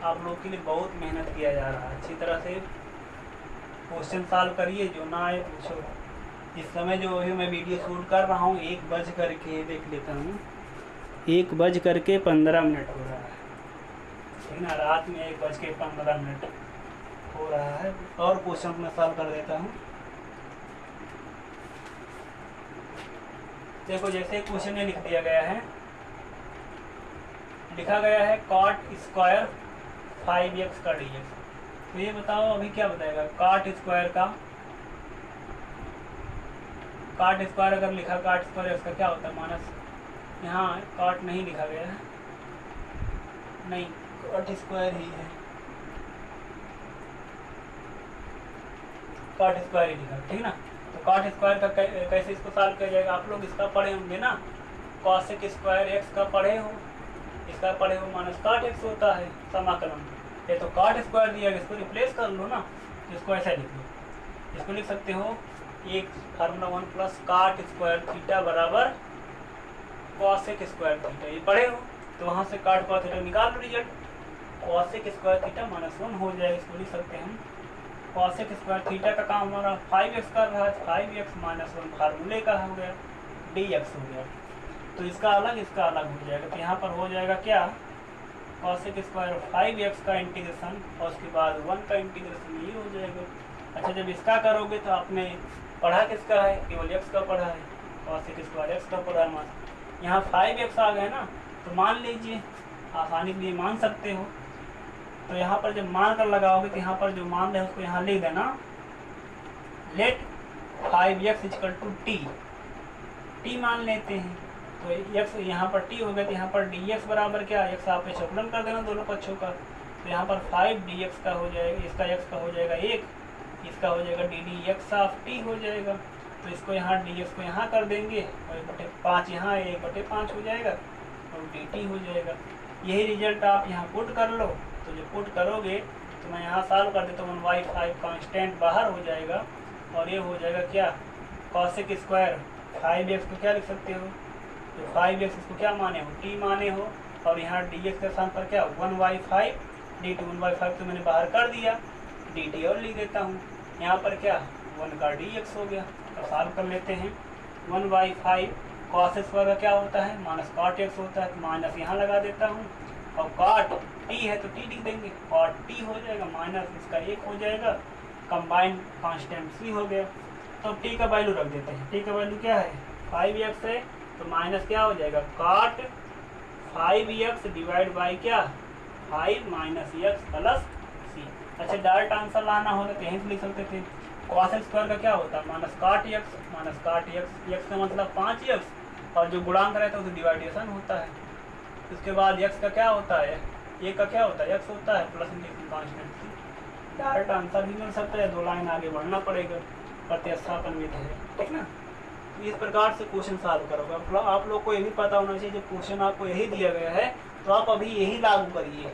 आप लोग के लिए बहुत मेहनत किया जा रहा है, अच्छी तरह से क्वेश्चन सॉल्व करिए, जो ना आए पूछो। इस समय जो अभी मैं वीडियो शूट कर रहा हूँ 1 बज करके, देख लेता हूँ, 1 बज करके 15 मिनट हो रहा है, ठीक ना। रात में 1:15 हो रहा है। और क्वेश्चन मैं सॉल्व कर देता हूँ। देखो जैसे क्वेश्चन में लिख दिया गया है, लिखा गया है cot स्क्वायर 5x का dx। तो ये बताओ अभी क्या बताएगा cot स्क्वायर का। cot स्क्वायर अगर लिखा cot स्क्वायर x का क्या होता है माइनस, यहाँ cot नहीं लिखा गया है, नहीं cot स्क्वायर ही है, cot स्क्वायर ही लिखा, ठीक ना। तो cot स्क्वायर का कैसे इसको सॉल्व किया जाएगा, आप लोग इसका पढ़े होंगे ना, cosec स्क्वायर x का पढ़े हो, इसका पढ़े हो माइनस cot x होता है समाकलन। ये तो cot स्क्वायर दिया गया, इसको रिप्लेस कर लो ना, इसको ऐसा लिख लो, इसको लिख सकते हो एक formula 1 plus cot square theta बराबर cosec स्क्वायर थीटा, ये पढ़े हो। तो वहाँ से cot स्क्वायर थीटा निकाल लो रिजल्ट, cosec स्क्वायर थीटा -1 हो जाएगा। इसको लिख सकते हैं हम cosec स्क्वायर थीटा का काम हमारा 5x कर रहा है, 5x -1 फार्मूले का हो गया, dx हो गया। तो इसका अलग हो जाएगा। तो यहाँ पर हो जाएगा क्या, cosec स्क्वायर 5x का इंटीग्रेशन और उसके बाद 1 का इंटीग्रेशन, ये हो जाएगा। अच्छा जब इसका करोगे तो आपने पढ़ा किसका है, केवल x का पढ़ा है, cosec स्क्वायर x का पढ़ा है। यहाँ 5x आ गए ना, तो मान लीजिए, आसानी के लिए मान सकते हो। तो यहाँ पर जब मान कर लगाओगे तो यहाँ पर जो मान है उसको यहाँ लिख देना, लेट 5x = t मान लेते हैं। तो x यहाँ पर t हो गया, तो यहाँ पर dx बराबर क्या, x आप शोधन कर देना दोनों पक्षों का। तो यहाँ पर 5 dx का हो जाएगा, इसका x का हो जाएगा 1, इसका हो जाएगा ddx ऑफ t हो जाएगा। तो इसको यहाँ dx को यहाँ कर देंगे और 1/5 यहाँ 1/5 हो जाएगा और dt हो जाएगा। यही रिजल्ट आप यहाँ पुट कर लो। तो जब पुट करोगे तो मैं यहाँ सॉल्व कर देता हूँ, 1/5 कांस्टेंट बाहर हो जाएगा और ये हो जाएगा क्या, cosec स्क्वायर 5x को क्या लिख सकते हो, तो 5x इसको क्या माने हो, t माने हो, और यहाँ dx के स्थान पर क्या 1/5 dt, 1/5 तो मैंने बाहर कर दिया, dt और लिख देता हूँ। यहाँ पर क्या 1 का dx हो गया। तो सॉल्व कर लेते हैं, 1/5 cos स्क्वायर का क्या होता है -cot x होता है, तो माइनस यहाँ लगा देता हूँ, और cot t है तो t लिख देंगे, cot t हो जाएगा माइनस इसका 1 हो जाएगा, कंबाइंड कांस्टेंट c हो गया। तो अब t का वैल्यू रख देते हैं, t का वैल्यू क्या है 5x है, तो माइनस क्या हो जाएगा cot 5x डिवाइड बाई क्या 5 - x प्लस c। अच्छा डायरेक्ट आंसर लाना होता तो यहीं से लिख सकते थे, cos स्क्वायर का क्या होता है -cot x, x का मतलब 5x, और जो गुणांक रहता है तो डिवाइडेशन होता है। उसके बाद x का क्या होता है, a का क्या होता है x होता है plus constant c। Direct answer भी मिल सकता है, 2 लाइन आगे बढ़ना पड़ेगा, प्रतिस्थापन विधि है, ठीक ना। इस प्रकार से क्वेश्चन सॉल्व करोगे। आप लोग को ये भी पता होना चाहिए, जब क्वेश्चन आपको यही दिया गया है तो आप अभी यही लागू करिए।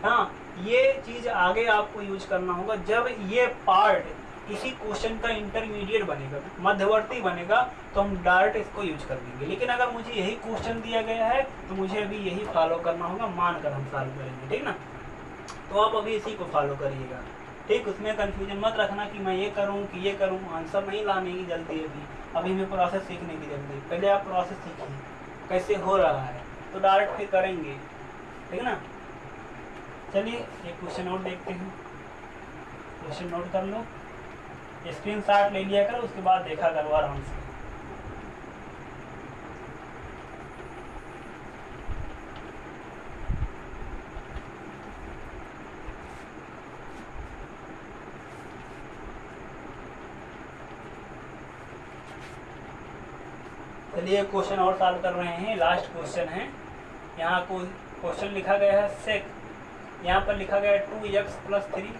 हाँ, ये चीज़ आगे आपको यूज करना होगा जब ये पार्ट किसी क्वेश्चन का इंटरमीडिएट बनेगा, मध्यवर्ती बनेगा, तो हम डायरेक्ट इसको यूज कर देंगे। लेकिन अगर मुझे यही क्वेश्चन दिया गया है तो मुझे अभी यही फॉलो करना होगा, मान कर हम सॉल्व करेंगे, ठीक ना। तो आप अभी इसी को फॉलो करिएगा, ठीक। उसमें कंफ्यूजन मत रखना कि मैं ये करूँ कि ये करूँ, आंसर नहीं लाने की जल्दी अभी हमें प्रोसेस सीखने की जल्दी। पहले आप प्रोसेस सीखिए कैसे हो रहा है, तो डायरेक्ट फिर करेंगे, ठीक ना। चलिए एक क्वेश्चन और देखते हैं, क्वेश्चन नोट कर लो, स्क्रीनशॉट ले लिया करो, उसके बाद देखा करो आराम से। चलिए क्वेश्चन और सॉल्व कर रहे हैं, लास्ट क्वेश्चन है। यहाँ को क्वेश्चन लिखा गया है सेक, यहाँ पर लिखा गया है 2x + 3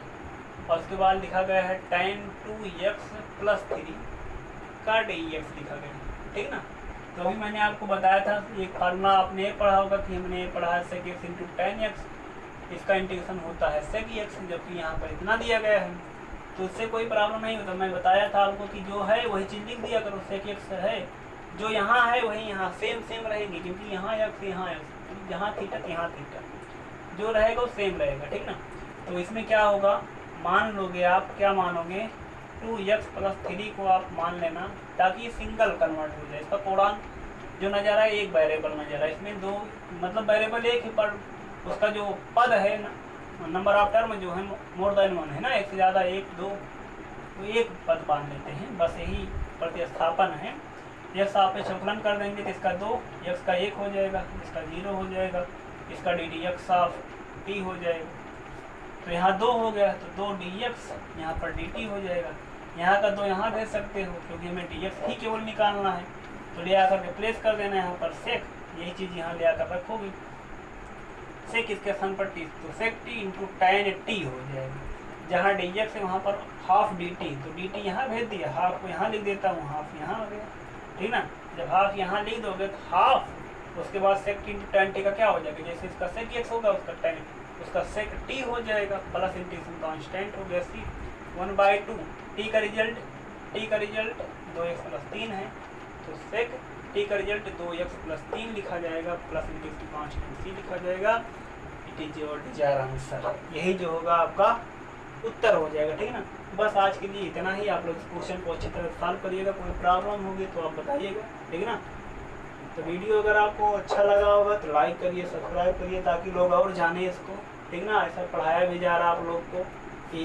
और उसके बाद लिखा गया है tan 2x + 3 का dx लिखा गया है, ठीक ना। तो अभी मैंने आपको बताया था एक फार्मूला आपने पढ़ा होगा कि हमने पढ़ा है sec x × tan x, इसका इंटीग्रेशन होता है sec x, जबकि यहाँ पर इतना दिया गया है तो इससे कोई प्रॉब्लम नहीं होता। मैं बताया था आपको कि जो है वही चीज़ लिख दिया करो, sec x है जो यहाँ है वही यहाँ सेम रहेंगे, क्योंकि यहाँ x यहाँ x, यहाँ थीटा यहाँ थीटा, जो रहेगा वो सेम रहेगा, ठीक ना। तो इसमें क्या होगा, मान लोगे आप, क्या मानोगे 2x + 3 को आप मान लेना, ताकि ये सिंगल कन्वर्ट हो जाए। इसका पूर्णांक जो नज़र है एक वेरिएबल नज़र है, इसमें दो मतलब वेरिएबल एक ही पर उसका जो पद है ना, नंबर ऑफ टर्म जो है मोर देन 1 है ना, एक से ज़्यादा 1 2, तो एक पद बांध लेते हैं, बस यही प्रतिस्थापन है। यक्स आप संकलन कर देंगे तो इसका 2, यक्स का 1 हो जाएगा, इसका 0 हो जाएगा, इसका D d x of T हो जाएगा। तो यहाँ 2 हो गया, तो 2 डी एक्स यहाँ पर डी टी हो जाएगा। यहाँ का 2 यहाँ भेज सकते हो क्योंकि हमें डी एक्स ही केवल निकालना है, तो ले आकर रिप्लेस कर देना है यहाँ पर सेक, यही चीज़ यहाँ ले आकर रखोगे। सेक इसके स्थान पर टी, तो सेक टी इंटू tan टी हो जाएगा। जहाँ डी एक्स है वहाँ पर हाफ डी टी, तो डी टी यहाँ भेज दिया, हाफ को यहाँ लिख देता हूँ, हाफ यहाँ आ गया, ठीक ना। जब हाफ यहाँ लिख दोगे तो हाफ, उसके बाद सेक टी इंटू tan टी का क्या हो जाएगा, जैसे इसका सेक एक्स होगा उसका tan, उसका सेक टी हो जाएगा, प्लस इंटीग्रेशन कांस्टेंट हो गया सी 1/2। टी का रिजल्ट 2x + 3 है, तो सेक टी का रिजल्ट 2x + 3 लिखा जाएगा, प्लस इंटीग्रेशन कांस्टेंट सी लिखा जाएगा। It is your desire answer, यही जो होगा आपका उत्तर हो जाएगा, ठीक ना। बस आज के लिए इतना ही। आप लोग इस क्वेश्चन को अच्छी तरह सॉल्व करिएगा, कोई प्रॉब्लम होगी तो आप बताइएगा, ठीक ना। तो वीडियो अगर आपको अच्छा लगा होगा तो लाइक करिए, सब्सक्राइब करिए, ताकि लोग और जाने इसको, ठीक ना। ऐसा पढ़ाया भी जा रहा है आप लोग को कि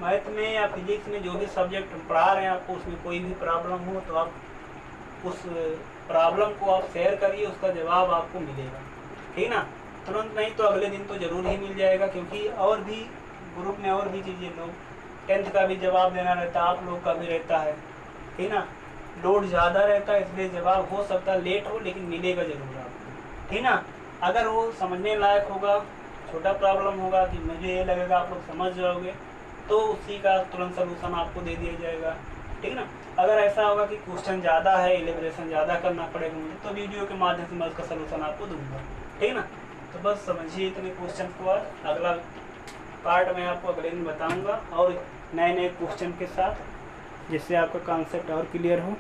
मैथ में या फिजिक्स में जो भी सब्जेक्ट पढ़ा रहे हैं आपको, उसमें कोई भी प्रॉब्लम हो तो आप उस प्रॉब्लम को आप शेयर करिए, उसका जवाब आपको मिलेगा, ठीक ना। तुरंत नहीं तो अगले दिन तो ज़रूर ही मिल जाएगा, क्योंकि और भी ग्रुप में और भी चीज़ें, लोग 10th का भी जवाब देना रहता है, आप लोग का भी रहता है, ठीक ना। लोड ज़्यादा रहता है, इसलिए जवाब हो सकता है लेट हो, लेकिन मिलेगा ज़रूर आपको, ठीक ना। अगर वो समझने लायक होगा, छोटा प्रॉब्लम होगा कि मुझे ये लगेगा आप लोग समझ जाओगे, तो उसी का तुरंत सलूशन आपको दे दिया जाएगा, ठीक ना। अगर ऐसा होगा कि क्वेश्चन ज़्यादा है, एलिब्रेशन ज़्यादा करना पड़ेगा मुझे, तो वीडियो के माध्यम से मैं उसका सलूशन आपको दूंगा, ठीक ना। तो बस समझिए इतने क्वेश्चन को, आज अगला पार्ट में आपको अगले दिन बताऊंगा और नए नए क्वेश्चन के साथ, जिससे आपका कॉन्सेप्ट और क्लियर हो।